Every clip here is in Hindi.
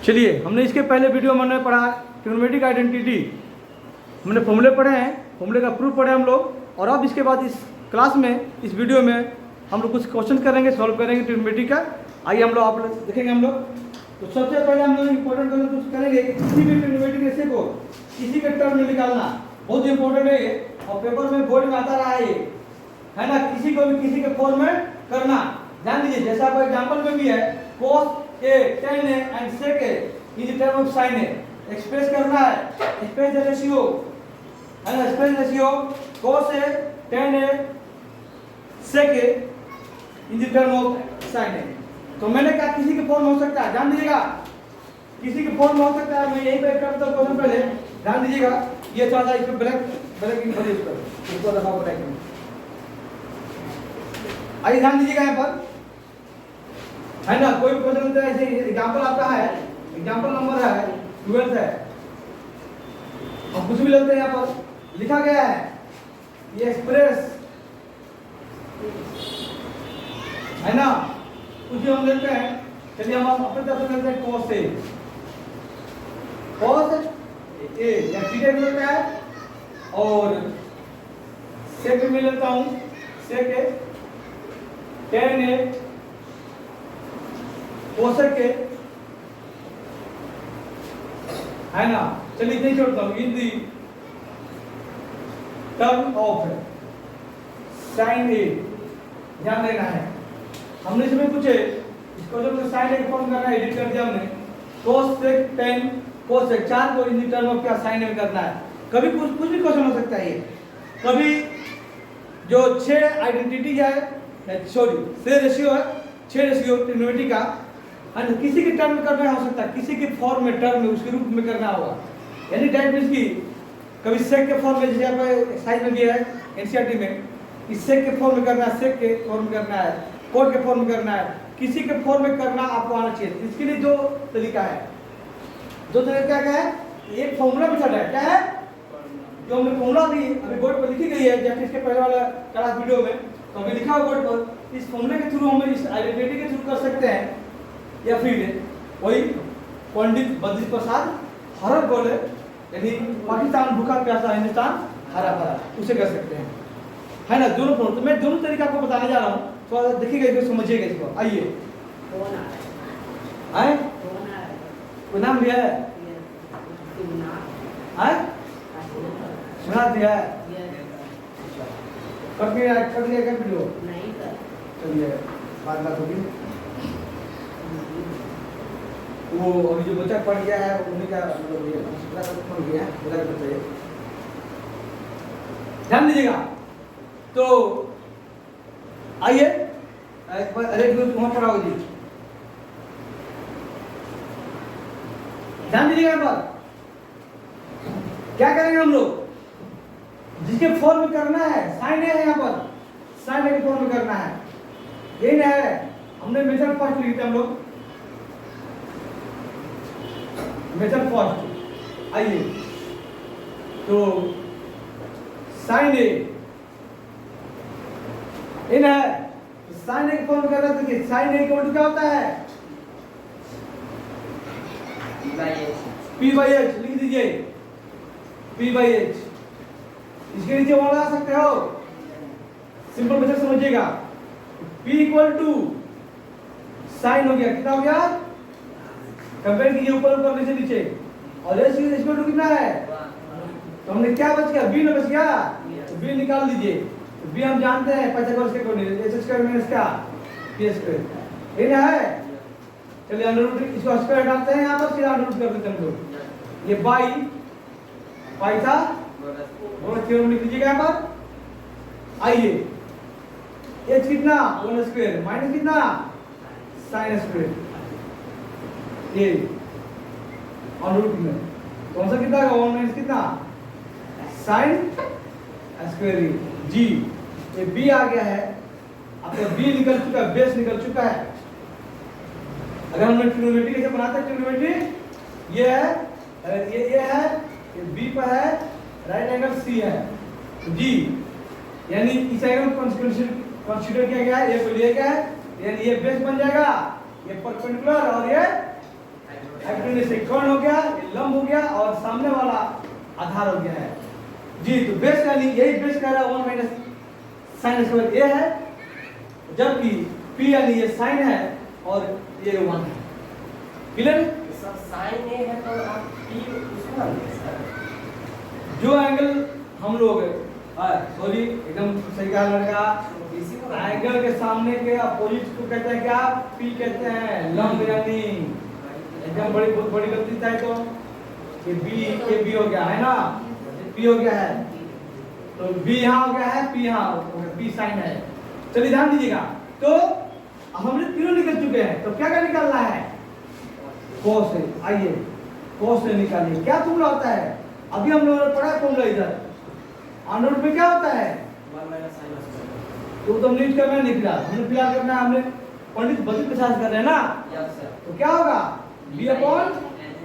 चलिए, हमने इसके पहले वीडियो में हमने पढ़ा ट्रिग्नोमेट्रिक आइडेंटिटी, हमने फॉर्मूले पढ़े हैं, फॉर्मूले का प्रूफ पढ़े हम लोग। और अब इसके बाद इस क्लास में, इस वीडियो में हम लोग कुछ क्वेश्चन करेंगे, सॉल्व करेंगे ट्रिग्नोमेट्री का। आइए हम लोग आप लोग देखेंगे हम लोग। तो सबसे पहले हम लोग इंपॉर्टेंट क्वेश्चन करेंगे कि किसी भी ट्रिग्नोमेट्री रेशियो को किसी के टर्म में निकालना बहुत इंपॉर्टेंट है ये, और पेपर में बोर्ड में आता रहा है ना। किसी को भी किसी के फॉर्म में करना ध्यान दीजिए। जैसा आप एग्जांपल में भी है, cos a tan a and sec a in the term of sin a express करना है, स्पेस रेशियो है ना, space ratio cos a tan a sec a in the term of sin a। तो मैंने कहा किसी के फॉर्म हो सकता है, ध्यान दीजिएगा, किसी के फॉर्म हो सकता है। मैं यही पे करता हूं क्वेश्चन, पहले ध्यान दीजिएगा। ये थोड़ा सा इस पे ब्लैक इन भरिए इसको दबा को रखेंगे। आइए ध्यान दीजिएगा यहाँ पर, है ना। कोई क्वेश्चन होता है, ऐसे एग्जांपल आपका है, एग्जांपल नंबर है 12 है, अब कुछ भी लेते हैं। यहाँ पर लिखा गया है ये एक्सप्रेस, है ना, कुछ हम लेते हैं। चलिए हम अपने तरफ से लेते हैं cos a, या थीटा भी लेता है, और sec में लेता हूँ, sec a, tan a, cosec a, है ना। चलिए इतने छोड़ता हूँ। In the term of sin a, ध्यान देना है। हमने इसमें पूछे इसको जो sin a फॉर्म करना है, एडिट कर दिया हमने। cos sec tan cosec, चार को इन दी टर्म ऑफ क्या sin a में करना है। कभी कुछ भी क्वेश्चन हो सकता है ये। कभी जो 6 आइडेंटिटी है, सॉरी 6 रेशियो है, 6 रेशियो ट्रिग्नोमेट्री का, है ना, किसी के टर्म में करना हो सकता है, किसी के फॉर्म में, टर्म में, उसके रूप में करना होगा। यानी दैट मींस कि कभी सेक के फॉर्म में, जैसे आप साइड में दिया है एनसीईआरटी में, इस सेक के फॉर्म में करना है, सेक के फॉर्म में करना है, कोड के फॉर्म में करना है, किसी के फॉर्म में करना आपको आना चाहिए। इसके लिए दो तरीका है। दो तरीका क्या है? एक फॉर्मूला मेथड है, क्या है, जो हमने फॉर्मूला भी अभी बोर्ड पर लिखी गई है, जैसे इसके पहले वाला क्लास वीडियो में तो अभी लिखा हुआ बोर्ड पर। इस फॉर्मूले के थ्रू हम इस आइडेंटिटी के थ्रू कर सकते हैं, या फिर वही पंडित बद्री प्रसाद हरर बोले, यानी पाकिस्तान भूखा प्यासा हिंदुस्तान हरा भरा, उसे कर सकते हैं, है ना। दोनों फॉर्म, तो मैं दोनों तरीका आपको बताने जा रहा हूँ, थोड़ा तो देखिएगा, इसको समझिएगा इसको। आइए, आए कोई नाम लिया है, आए सुना दिया है, कर दिया क्या वीडियो नहीं कर, चलिए बात होगी। वो अभी जो बच्चा पढ़ गया है उन्हीं का मतलब ये पढ़ गया है, बता बताइए, ध्यान दीजिएगा। तो आइए एक बार अरे वहां खड़ा हो जी, ध्यान दीजिएगा। एक बार क्या करेंगे हम लोग, जिसके फॉर्म में करना है, साइन है यहाँ पर, साइन के फॉर्म में करना है, यही ना है। हमने मेथड फर्स्ट लिखते हम लोग, मेथड फर्स्ट। आइए, तो साइन ए इन है, साइन ए की फॉर्म कर रहा है, देखिए साइन ए इक्वल टू क्या होता है, p/h लिख दीजिए, p/h। इसके नीचे वन लगा सकते हो, सिंपल मेथड समझिएगा। p इक्वल टू साइन हो गया, कितना हो गया, कंपेयर कीजिए ऊपर ऊपर नीचे नीचे, और h इक्वल टू कितना है, तो हमने क्या बच गया, b ना बच गया, तो b निकाल दीजिए। तो b हम जानते हैं 55 के कोऑर्डिनेट, h स्क्वायर माइनस क्या, p स्क्वायर, ये ना है। चलिए अंडर रूट, इसको स्क्वायर डालते हैं यहाँ पर, फिर अंडर रूट कर देते हैं हम लोग। ये बाई पाई था, और थ्योरम लिख लीजिएगा यहाँ पर। आइए, h कितना, 1 स्क्वायर माइनस कितना, साइन स्क्वायर, ये अंडर रूट में कौन सा कितना होगा, 1 माइनस कितना, साइन स्क्वायर जी। ये b आ गया है, आपका b निकल चुका है, बेस निकल चुका है। अगर हम ट्रिग्नोमेट्री कैसे बनाते हैं, ट्रिग्नोमेट्री ये है, ये है, ये b पर है, राइट एंगल c है, तो g यानी इस एंगल को कंसीडर किया गया है, ये को लिया गया है, यानी ये बेस बन जाएगा, ये परपेंडिकुलर और ये हाइपोटेन्यूज से कर्ण हो गया, ये लंब हो गया और सामने वाला आधार हो गया है जी। तो बेस का यही बेस कह रहा है 1 माइनस साइन स्क्वायर ए है, जबकि p यानी ये साइन है और ये 1 है। क्लियर? सर साइन ए है तो आप p उसको मानिए सर। जो एंगल हम लोग सॉरी एकदम सही कहा लड़का, एंगल के सामने के अपोजिट को कहते हैं क्या? p कहते हैं लंब, यानी एकदम बहुत बड़ी गलती था तो ये b हो गया है ना, p हो गया है तो b यहाँ हो गया है, p यहाँ हो गया, p साइन है। चलिए ध्यान दीजिएगा, तो हमने तीनों निकल चुके हैं, तो क्या क्या निकालना है? cos है। आइए cos से निकालिए। क्या फॉर्मूला होता है? अभी हम लोगों ने पढ़ा है फॉर्मूला इधर, अंडर रूट में क्या होता है? 1 माइनस साइन स्क्वायर। तो तुम नीट करना नहीं फिलहाल, हमने फिलहाल करना है, हमने पंडित बदल प्रसाद कर रहे हैं ना। Yes sir. तो क्या होगा? b upon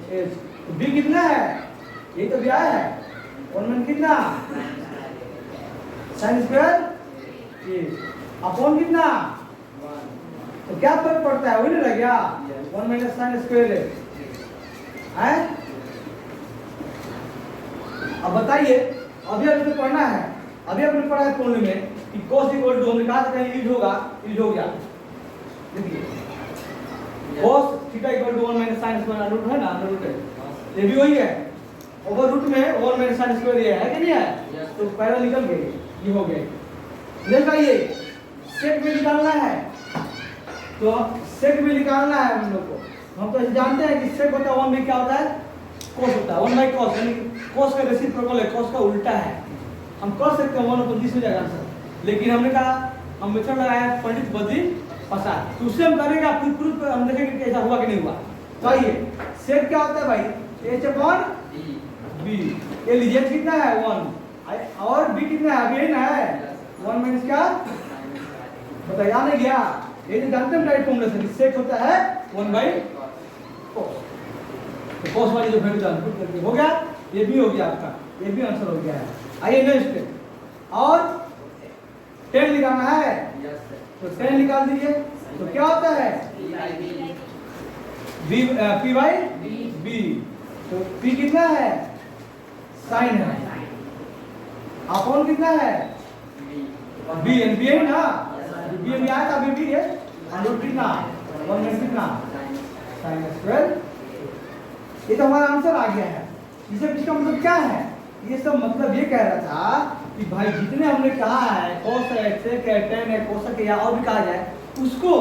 h। तो b कितना है? ये तो दिया है 1 माइनस कितना साइन स्क्वायर ए अपॉन कितना 1। तो क्या फर्क पड़ता है? वही ना रह गया 1 माइनस साइन स्क्वायर है। अब बताइए, अभी आपको पढ़ना है, अभी आपने पढ़ा है फॉर्मूले में कि cos इक्वल टू, हमने कहा था कहीं यूज होगा, यूज हो गया। देखिए cos theta equal to 1 minus sine square under root है ना, अंडर रूट है, ये भी वही है। ओवर रूट में 1 माइनस साइन स्क्वायर ये है कि नहीं है? तो पहला निकल गए, ये हो गए। देख आइए सेक में निकालना है, तो सेक में निकालना है हम लोग को। हम तो जानते हैं कि सेक होता है 1 में क्या होता है? cos होता है, 1 बाई cos, यानी cos का रेसिप्रोकल है, cos का उल्टा है। हम कर सकते हैं 1/20 हो जाएगा आंसर, लेकिन हमने कहा हम मेथड लगाया पंडित बद्री प्रसाद, तो उससे हम करेंगे, आप प्रूफ हम देखेंगे कैसा हुआ कि नहीं हुआ। तो आइए सेक क्या होता है भाई? h upon b। ये लीजिए कितना है 1 और b कितना है? अभी ना है 1 माइनस क्या बताइए, आ नहीं गया? ये जो जानते हैं डायरेक्ट फॉर्मूला से सेक होता है 1 बाई cos। तो cos वाली जो वैल्यू जान पुट करके हो गया, ये भी हो गया आपका, ये भी आंसर हो गया है। आइए नेक्स्ट, और 10 निकालना है, तो 10 निकाल दीजिए। तो क्या होता है? p by b। तो p कितना है? साइन है, अपॉन कितना है? b एन b है ना, b में आया था, b है अंडर कितना 1 माइनस कितना साइन स्क्वायर। ये तो हमारा आंसर आ गया है। इसे इसका मतलब क्या है? ये सब मतलब ये कह रहा था कि भाई जितने हमने कहा है cos है, sec है, tan है, cosec है या और भी कहा जाए, उसको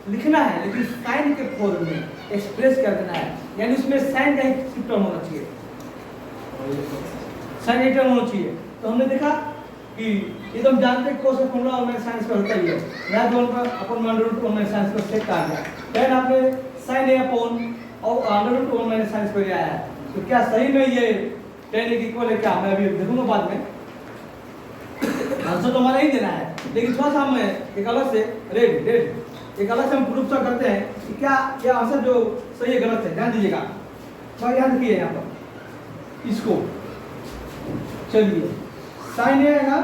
लिखना है, लेकिन साइन के फॉर्म में एक्सप्रेस कर देना है, यानी उसमें साइन का एक टर्म होना चाहिए, साइन एक टर्म होना चाहिए। तो हमने देखा कि ये तो हम जानते हैं cos का फॉर्मूला और माइनस साइन स्क्वायर होता ही है, यहां दोनों का अपन under root 1 minus sine square सेक आ गया, tan आपने sin a अपॉन और under root 1 minus sine square आया है। तो क्या सही में ये tan इक्वल है क्या? मैं अभी देखूंगा बाद में, आंसर तो हमारा ही देना है, लेकिन थोड़ा सा हम एक अलग से रेड एक अलग से हम प्रूफ सा करते हैं कि क्या यह आंसर जो सही है गलत है। ध्यान दीजिएगा, तो ध्यान रखिए यहाँ पर इसको। चलिए साइन ए है ना,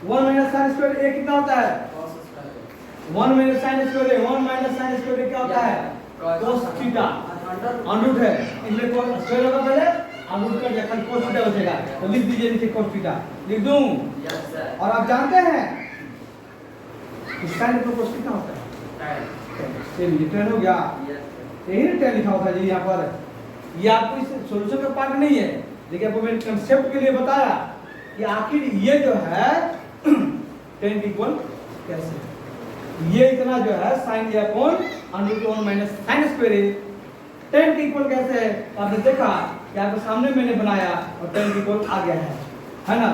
1 माइनस साइन स्क्वायर ए कितना होता है? 1 माइनस साइन स्क्वायर ए, 1 माइनस साइन स्क्वायर ए क्या होता है? cos थीटा अंडर रूट है, इसलिए cos स्क्वायर होगा पहले, अंडर रूट का जगह cos थीटा बचेगा, तो लिख दीजिए नीचे cos थीटा, लिख दूं? Yes sir. और आप जानते हैं कि साइन का cos कितना होता है? चलिए 10 हो गया, यही ना 10 लिखा होता है जी यहाँ पर। ये आपको इस सॉल्यूशन का पार्ट नहीं है, लेकिन आपको मैंने कंसेप्ट के लिए बताया कि आखिर ये जो है 10 इक्वल कैसे, ये इतना जो है sin a upon under root 1 minus sine square A 10 के इक्वल कैसे है? आपने देखा कि आपके सामने मैंने बनाया और 10 के इक्वल आ गया है ना।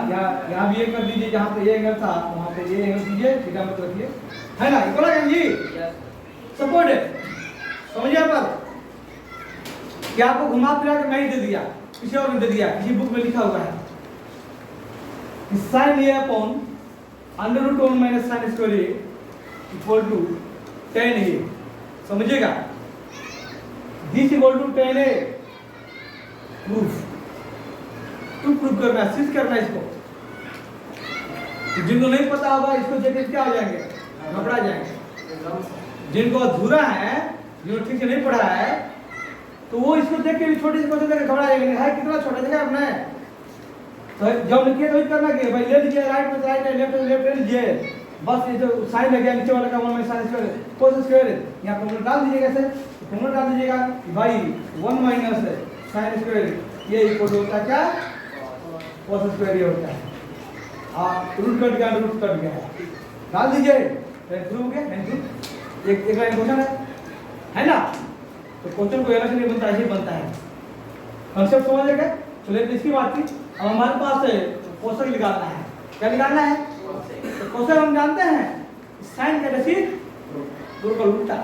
यहाँ भी ये कर दीजिए, जहाँ पे ये एंगल था वहाँ पे ये एंगल दीजिए, थीटा मत रखिए, है ना, इक्वल आ गया जी। सपोर्ट है, समझिए पर कि आपको घुमा फिरा के नहीं दे दिया, किसी और ने दे दिया, किसी बुक में लिखा हुआ है sin a upon under root 1 minus sine square A equal to 10 a। समझिएगा, this equal to 10 a। Proof तुम प्रूफ करना, सिद्ध करना इसको। तो जिनको नहीं पता होगा इसको देख क्या हो जाएंगे, घबरा जाएंगे। जिनको अधूरा है, जिनको ठीक से नहीं पढ़ा है, तो वो इसको देख के भी छोटे से क्वेश्चन देख घबरा जाएंगे, है कितना छोटा जगह अपने। तो जब लिखिए तो करना क्या भाई, ले लीजिए राइट में राइट है, लेफ्ट में लेफ्ट ले लीजिए, बस ये जो साइन लग गया नीचे वाला का 1 minus sine square cos square, यहाँ फॉर्मूला डाल दीजिएगा ऐसे, फॉर्मूला डाल दीजिएगा कि भाई 1 माइनस साइन स्क्वायर ये इक्वल होता है क्या, कोस स्क्वायर ये होता है। रूट कट गया डाल दीजिए, प्रूव के एक लाइन क्वेश्चन है ना। तो क्वेश्चन को अलग से नहीं बनता, ऐसे बनता है। कॉन्सेप्ट समझ गए। चलिए इसकी बात की। अब हमारे पास कोसेक निकालना है, क्या निकालना है, तो कोसेक हम जानते हैं साइन का जैसे दूर का उल्टा,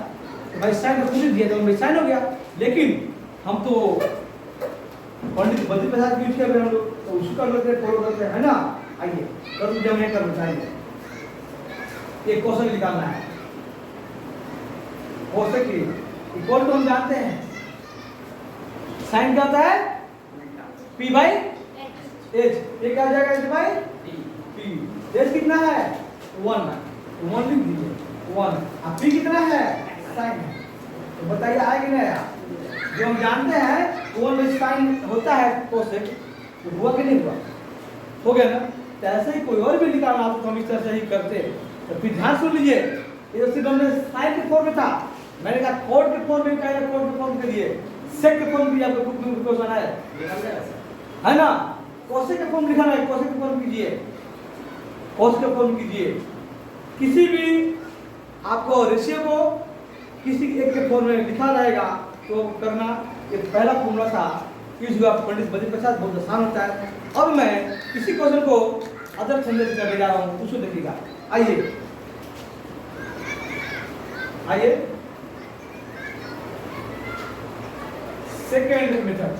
तो भाई साइन का पूछ दिया तो भाई साइन हो गया। लेकिन हम तो पंडित बद्री प्रसाद यूज कर रहे हैं हम लोग, तो उसको कर लेते हैं, फॉलो करते हैं, है ना। आइए कर जब मैं कर बताइए, ये कोसेक निकालना है। कोसेक इक्वल टू हम जानते हैं साइन क्या होता है, पी बाई एच। ये क्या आ जाएगा, एच बाई पी। एच कितना है 1 लिख दीजिए 1, अब पी कितना है साइन है। तो बताइए आएगा नहीं आया, जो हम जानते हैं 1 में साइन होता है कोसेक, तो हुआ कि नहीं हुआ, हो गया ना। तो ऐसे ही कोई और भी निकालना हो तो हम इस तरह से ही करते। तो फिर ध्यान सुन लीजिए, ये सिर्फ हमने साइन के फॉर्म में था, मैंने कहा कोड के फॉर्म में कहा, कोड के फॉर्म के लिए सेक के फॉर्म भी आपको बुक में क्वेश्चन है ना। कोसेक के फॉर्म लिखा है, कोसेक के फॉर्म कीजिए, कोस के फॉर्म कीजिए। किसी भी आपको रेशियो को किसी एक के फॉर्म में लिखा जाएगा तो करना, ये पहला फॉर्मूला था, यूज हुआ पंडित बद्री प्रसाद, बहुत आसान होता है। अब मैं किसी क्वेश्चन को अदर संदेश करने जा रहा हूँ, उसको देखिएगा। आइए आइए सेकेंड मेथड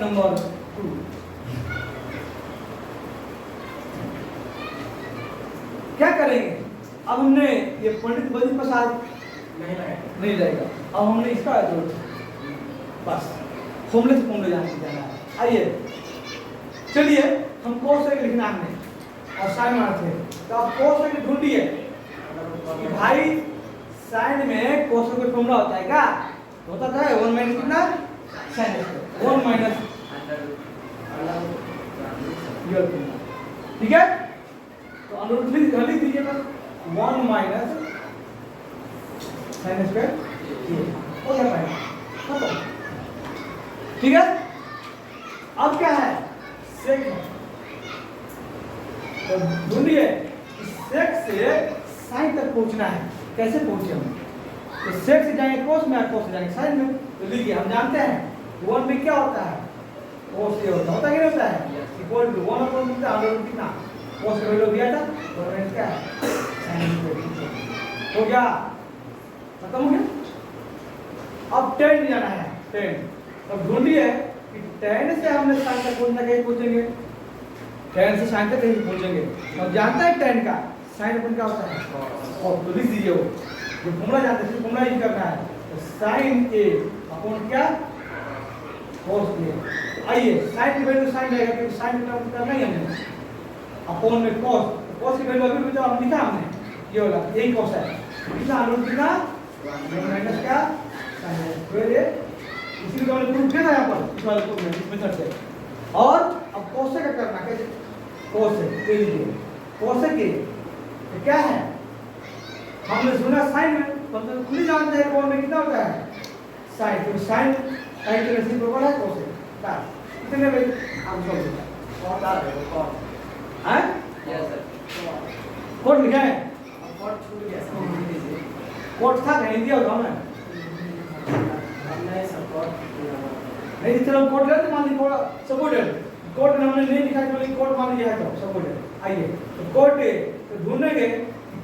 नंबर 2। क्या करेंगे, अब हमने ये पंडित बद्री प्रसाद नहीं जाएगा, अब हमने इसका जोड़ बस फॉर्मूले से फॉर्मूले जाना है। आइए चलिए हम कोसेक लिखना हमने और साइन मारते हैं, तो आप कोसेक ढूंढिए कि भाई साइन में कोसेक का फॉर्मूला होता है क्या, होता था 1 माइनस कितना साइन 1 माइनस, ठीक है। तो अनुरूप लिख दीजिए बस 1 माइनस साइन स्क्वायर हो गया खत्म, ठीक है। अब क्या है, सेक है, तो ढूंढिए सेक से साइन तक पहुंचना है, कैसे पहुंचे हम, तो सेक से जाएंगे कोस में, कोस से जाएंगे साइन में। तो लीजिए हम जानते हैं 1 में क्या होता है, कोस ये होता है कि नहीं होता है, इक्वल टू 1 अपॉन कितना कोस का वैल्यू दिया था, और क्या है साइन हो गया, खत्म हो गया। अब 10 जाना है, 10। अब ढूंढिए कि 10 से हमने साइन तक पहुंचना, कहीं पहुंचेंगे 10 से साइन तक कहीं पहुंचेंगे। अब जानते हैं 10 का साइन अपन क्या होता है, और तो लिख दीजिए वो जो फॉर्मूला जानते हैं, फॉर्मूला यूज करना है। तो साइन ए अपॉन क्या कोस ए। आइए साइन की वैल्यू साइन रहेगा, क्योंकि साइन का करना ही हमने, अपॉन में कोस, कोस की वैल्यू अभी जो हम लिखा हमने ये वाला, यही कोस है, कितना अनुरूप कितना माइनस क्या साइन स्क्वायर ए। इसी को हमने प्रूफ किया था यहाँ पर, इस वाले को इस मेथड से। और अब कोसेक का करना कैसे, कोसेक ले लीजिए, कोसेक के तो क्या है, हमने सुना साइन में, मतलब खुद ही जानते हैं कौन में कितना होता है साइन, तो साइन साइन के रेसिप्रोकल है कोसेक का, कितने में आप सोच कौन आ रहे हो, कौन है यस सर, कोड लिखा है, कोड छूट गया, कोड था कहीं दिया होगा हमने सपोर्ट नहीं, चलो कोड लेते मान लीजिए, कोड सपोर्टेड, कोड हमने नहीं लिखा है, कोड मान लीजिए है तो सपोर्टेड। आइए तो कोड तो ढूंढेंगे,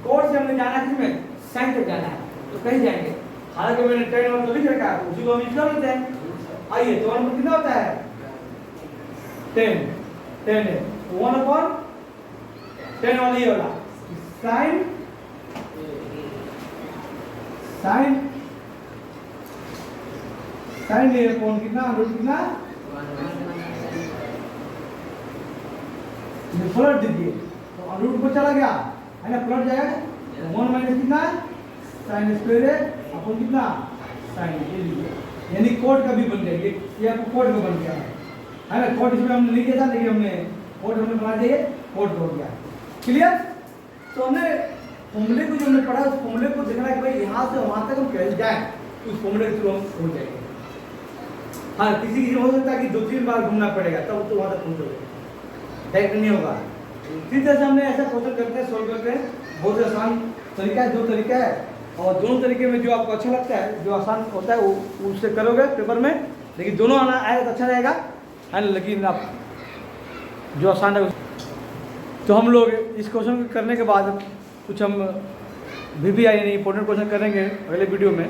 कोड से हमने जाना किसमें साइन तक जाना है, तो कहीं जाएंगे, हालांकि मैंने 10 और तो लिख रखा है, उसी को हम यूज कर लेते हैं। आइए तो 1 कितना होता है 10 है, 1 अपॉन 10 वाला ये वाला साइन साइन साइन ए अपॉन कितना रूट कितना, फ्लट दीजिए तो रूट को चला गया है ना, फ्लट जाएगा 1 माइनस कितना साइन स्क्वायर अपन कितना साइन ये लीजिए, यानी कोड का भी बन गया, ये आपको कोड का बन गया है ना। कोड इसमें हमने नहीं किया था, लेकिन हमने कोड हमने बना दिया, कोड हो गया। क्लियर? तो हमने फॉर्मूले को जो हमने पढ़ा, उस फॉर्मूले को देखना है कि भाई यहाँ से वहाँ तक हम कैसे जाए, उस फॉर्मूले के थ्रू हम पहुँच जाएंगे। हाँ, किसी किसी हो सकता है कि 2-3 बार घूमना पड़ेगा तब तो वहाँ तक पहुँचोगे, डायरेक्ट नहीं होगा। इसी तरह से हमने ऐसा क्वेश्चन करते हैं, सोल्व करते हैं, बहुत ही आसान तरीका है, 2 तरीका है, और दोनों तरीके में जो आपको अच्छा लगता है, जो आसान होता है वो उससे करोगे पेपर में, लेकिन दोनों आना आएगा तो अच्छा रहेगा, है ना। लेकिन आप जो आसान है तो हम लोग इस क्वेश्चन को करने के बाद कुछ हम VBI यानी इंपॉर्टेंट क्वेश्चन करेंगे अगले वीडियो में।